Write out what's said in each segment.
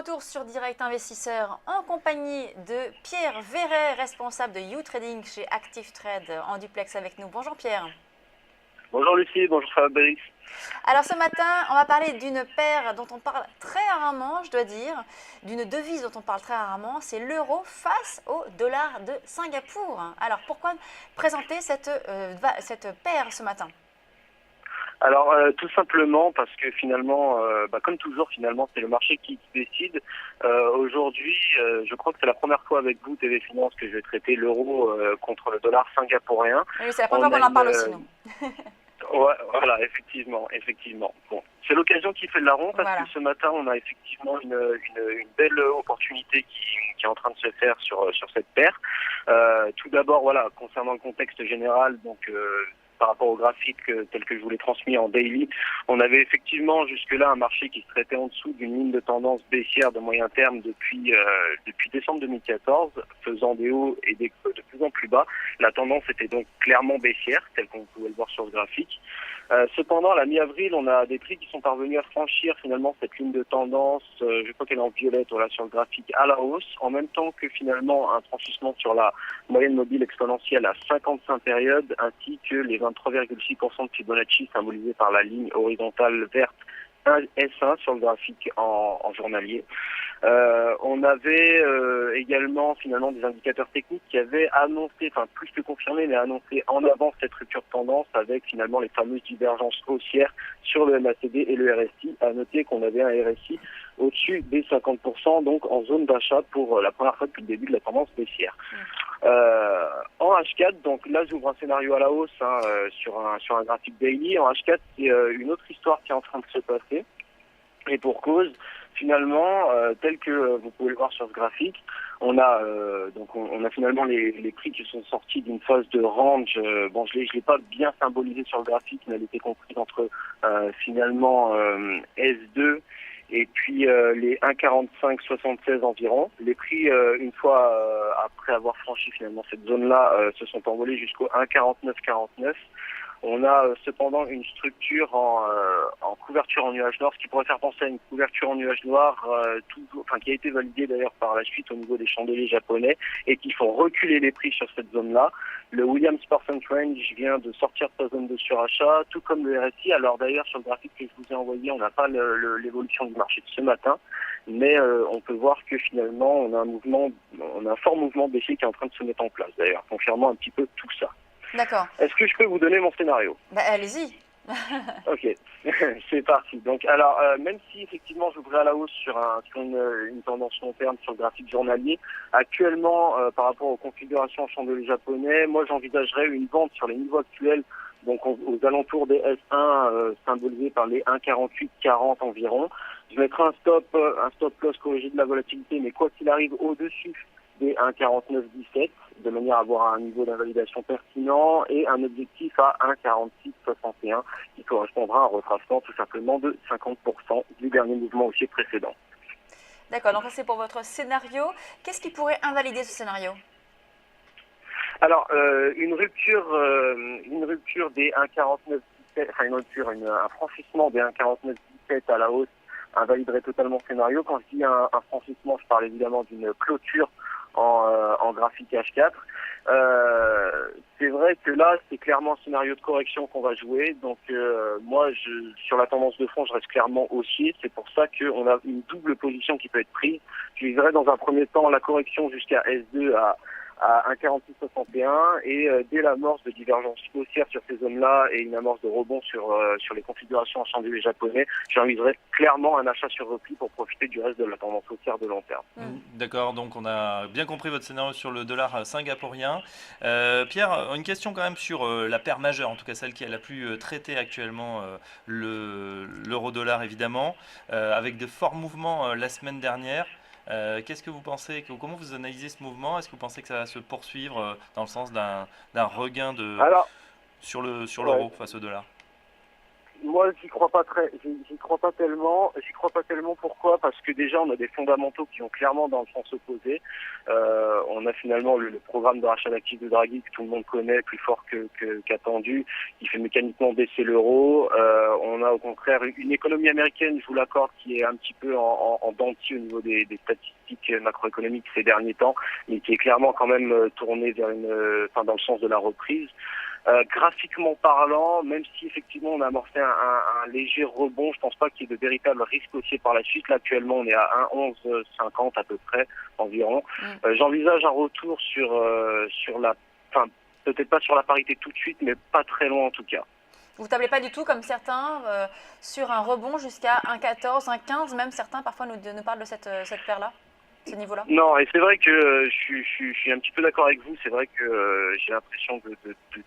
retour sur Direct Investisseur en compagnie de Pierre Verret, responsable de YouTrading chez Active Trade en duplex avec nous. Bonjour Pierre. Bonjour Lucie, bonjour Fabrice. Alors ce matin, on va parler d'une paire dont on parle très rarement, je dois dire, d'une devise dont on parle très rarement, c'est l'euro face au dollar de Singapour. Alors pourquoi présenter cette paire ce matin ? Alors tout simplement parce que finalement, comme toujours finalement, c'est le marché qui décide. Aujourd'hui, je crois que c'est la première fois avec vous, TV Finance, que je vais traiter l'euro contre le dollar singapourien. Oui, c'est la première fois qu'on en parle aussi, nous. Ouais, voilà, effectivement. Bon, c'est l'occasion qui fait de la ronde parce Voilà. que ce matin, on a effectivement une belle opportunité qui est en train de se faire sur cette paire. Tout d'abord, voilà, concernant le contexte général, donc par rapport au graphique tel que je vous l'ai transmis en daily, on avait effectivement jusque-là un marché qui se traitait en dessous d'une ligne de tendance baissière de moyen terme depuis décembre 2014, faisant des hauts et des creux de plus en plus bas. La tendance était donc clairement baissière, telle qu'on pouvait le voir sur le graphique. Cependant, à la mi-avril, on a des prix qui sont parvenus à franchir finalement cette ligne de tendance, je crois qu'elle est en violette voilà, sur le graphique, à la hausse, en même temps que finalement un franchissement sur la moyenne mobile exponentielle à 55 périodes, ainsi que les 23,6% de Fibonacci symbolisés par la ligne horizontale verte S1 sur le graphique en journalier. On avait également finalement des indicateurs techniques qui avaient annoncé, enfin plus que confirmé, mais annoncé en avance cette rupture de tendance avec finalement les fameuses divergences haussières sur le MACD et le RSI. À noter qu'on avait un RSI au-dessus des 50%, donc en zone d'achat pour la première fois depuis le début de la tendance baissière. En H4, donc là j'ouvre un scénario à la hausse sur un graphique daily. En H4, c'est une autre histoire qui est en train de se passer. Et pour cause, finalement, tel que vous pouvez le voir sur ce graphique, on a finalement les prix qui sont sortis d'une phase de range. Je l'ai pas bien symbolisé sur le graphique, mais elle était comprise entre finalement S2 et puis les 1,45-76 environ. Les prix, une fois après avoir franchi finalement cette zone-là, se sont envolés jusqu'au 1,49-49. On a cependant une structure en couverture en nuage noir, ce qui pourrait faire penser à une couverture en nuage noir, qui a été validée d'ailleurs par la suite au niveau des chandeliers japonais et qui font reculer les prix sur cette zone-là. Le Williams Percent Range vient de sortir de sa zone de surachat, tout comme le RSI. Alors d'ailleurs, sur le graphique que je vous ai envoyé, on n'a pas l'évolution du marché de ce matin, mais on peut voir que finalement, on a un fort mouvement baissier qui est en train de se mettre en place d'ailleurs, confirmant un petit peu tout ça. D'accord. Est-ce que je peux vous donner mon scénario ? Allez-y. Ok, c'est parti. Donc, alors, même si effectivement j'ouvrais à la hausse sur une tendance long terme sur le graphique journalier, actuellement, par rapport aux configurations chandeliers japonais, moi j'envisagerais une vente sur les niveaux actuels, donc aux alentours des S1 symbolisés par les 1,48-40 environ. Je mettrai un stop loss corrigé de la volatilité, mais quoi qu'il arrive au-dessus des 1,49-17, de manière à avoir un niveau d'invalidation pertinent et un objectif à 1,46-61 qui correspondra à un retracement tout simplement de 50% du dernier mouvement haussier précédent. D'accord, donc ça c'est pour votre scénario. Qu'est-ce qui pourrait invalider ce scénario ? Alors, une rupture des 1,49-17, un franchissement des 1,49-17 à la hausse invaliderait totalement le scénario. Quand je dis un franchissement, je parle évidemment d'une clôture en graphique H4. C'est vrai que là, c'est clairement un scénario de correction qu'on va jouer. Donc moi, sur la tendance de fond, je reste clairement haussier. C'est pour ça qu'on a une double position qui peut être prise. Je viserai dans un premier temps la correction jusqu'à S2 à 1,4661 et dès l'amorce de divergence haussière sur ces zones-là et une amorce de rebond sur les configurations en chandeliers japonais, j'envisagerai clairement un achat sur repli pour profiter du reste de la tendance haussière de long terme. D'accord, donc on a bien compris votre scénario sur le dollar singapourien. Pierre, une question quand même sur la paire majeure, en tout cas celle qui est la plus traitée actuellement, l'euro-dollar évidemment, avec de forts mouvements la semaine dernière. Qu'est-ce que vous pensez, comment vous analysez ce mouvement? Est-ce que vous pensez que ça va se poursuivre dans le sens d'un regain Alors, sur l'euro ouais. face au dollar? Moi, j'y crois pas tellement. J'y crois pas tellement. Pourquoi? Parce que déjà, on a des fondamentaux qui vont clairement dans le sens opposé. On a finalement le programme de rachat d'actifs de Draghi que tout le monde connaît, plus fort qu'attendu, qui fait mécaniquement baisser l'euro. On a au contraire une économie américaine, je vous l'accorde, qui est un petit peu en dents de scie au niveau des statistiques macroéconomiques ces derniers temps, mais qui est clairement quand même tournée vers dans le sens de la reprise. Graphiquement parlant, même si effectivement on a amorcé un léger rebond, je pense pas qu'il y ait de véritables risques haussiers par la suite. Là actuellement on est à 1,1150 à peu près environ. J'envisage un retour sur la, enfin peut-être pas sur la parité tout de suite, mais pas très loin en tout cas. Vous ne tablez pas du tout, comme certains, sur un rebond jusqu'à 1,14, 1,15, même certains parfois nous parlent de cette paire-là, ce niveau-là? Non, et c'est vrai que je suis un petit peu d'accord avec vous. C'est vrai que j'ai l'impression de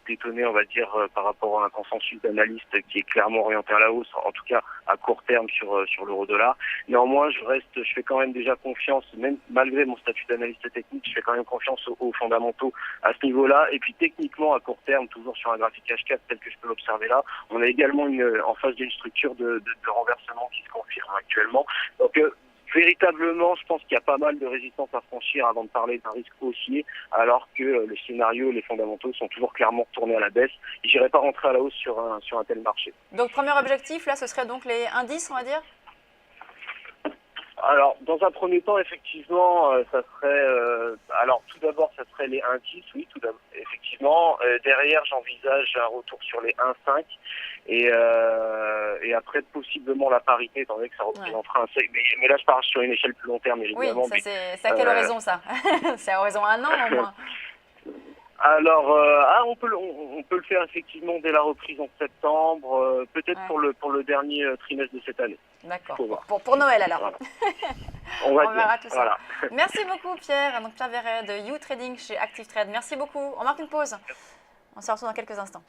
détonner, on va dire, par rapport à un consensus d'analystes qui est clairement orienté à la hausse, en tout cas à court terme sur l'euro-dollar. Néanmoins, je fais quand même déjà confiance, même malgré mon statut d'analyste technique, je fais quand même confiance aux fondamentaux à ce niveau-là. Et puis techniquement, à court terme, toujours sur un graphique H4 tel que je peux l'observer là, on a également en face d'une structure de renversement qui se confirme actuellement. Donc véritablement, je pense qu'il y a pas mal de résistance à franchir avant de parler d'un risque haussier, alors que le scénario, les fondamentaux sont toujours clairement tournés à la baisse. Je n'irai pas rentrer à la hausse sur un tel marché. Donc, premier objectif, là, ce serait donc les indices, on va dire? Alors, dans un premier temps, effectivement, ça serait... alors, tout d'abord, ça serait les 1,10, oui, tout d'abord, effectivement. Derrière, j'envisage un retour sur les 1,5 et après, possiblement, la parité, étant donné que ça représentera un seuil. Mais là, je pars sur une échelle plus long terme, évidemment. Oui, c'est à quelle horizon, ça? C'est à horizon 1 an, au moins? Alors, on peut le faire effectivement dès la reprise en septembre, peut-être pour le dernier trimestre de cette année. D'accord. Pour Noël alors. Voilà. On verra tout ça. Voilà. Merci beaucoup Pierre. Donc Pierre Verret de You Trading chez Active Trade. Merci beaucoup. On marque une pause. On se retrouve dans quelques instants.